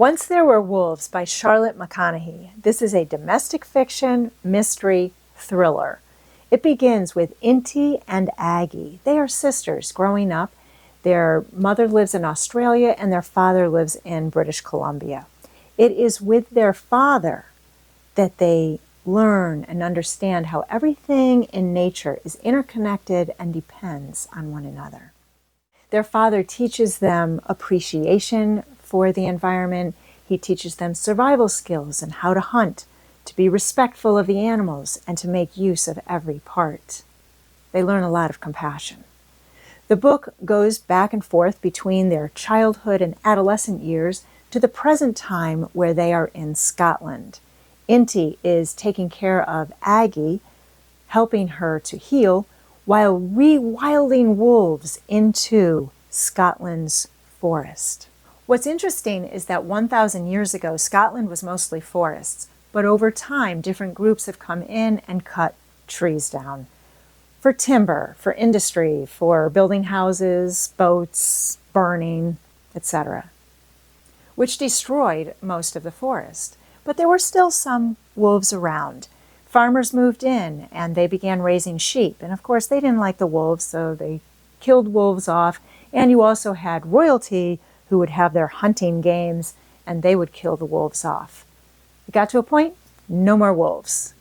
Once There Were Wolves by Charlotte McConaghy. This is a domestic fiction mystery thriller. It begins with Inti and Aggie. They are sisters growing up. Their mother lives in Australia and their father lives in British Columbia. It is with their father that they learn and understand how everything in nature is interconnected and depends on one another. Their father teaches them appreciation for the environment. He teaches them survival skills and how to hunt, to be respectful of the animals, and to make use of every part. They learn a lot of compassion. The book goes back and forth between their childhood and adolescent years to the present time where they are in Scotland. Inti is taking care of Aggie, helping her to heal, while rewilding wolves into Scotland's forest. What's interesting is that 1,000 years ago, Scotland was mostly forests, but over time, different groups have come in and cut trees down for timber, for industry, for building houses, boats, burning, etc., which destroyed most of the forest. But there were still some wolves around. Farmers moved in and they began raising sheep. And of course, they didn't like the wolves, so they killed wolves off. And you also had royalty who would have their hunting games, and they would kill the wolves off. It got to a point, no more wolves.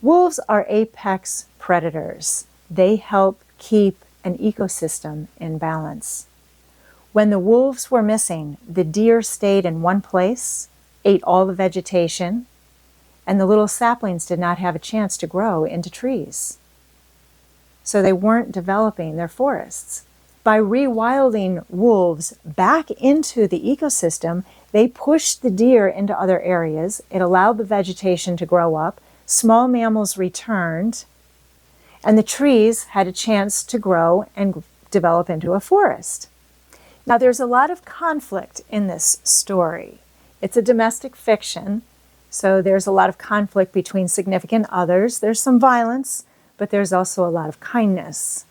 Wolves are apex predators. They help keep an ecosystem in balance. When the wolves were missing, the deer stayed in one place, ate all the vegetation, and the little saplings did not have a chance to grow into trees. So they weren't developing their forests. By rewilding wolves back into the ecosystem, they pushed the deer into other areas. It allowed the vegetation to grow up. Small mammals returned, and the trees had a chance to grow and develop into a forest. Now, there's a lot of conflict in this story. It's a domestic fiction, so there's a lot of conflict between significant others. There's some violence, but there's also a lot of kindness.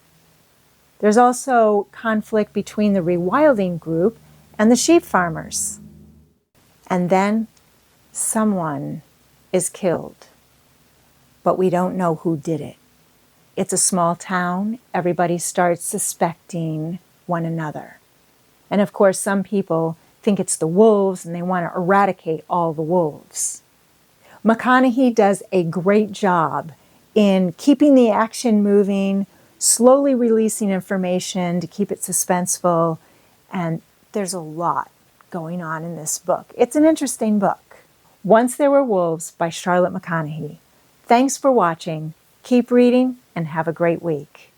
There's also conflict between the rewilding group and the sheep farmers. And then someone is killed, but we don't know who did it. It's a small town. Everybody starts suspecting one another. And of course, some people think it's the wolves and they want to eradicate all the wolves. McConaghy does a great job in keeping the action moving, slowly releasing information to keep it suspenseful, and there's a lot going on in this book. It's an interesting book. Once There Were Wolves by Charlotte McConaghy. Thanks for watching. Keep reading and have a great week.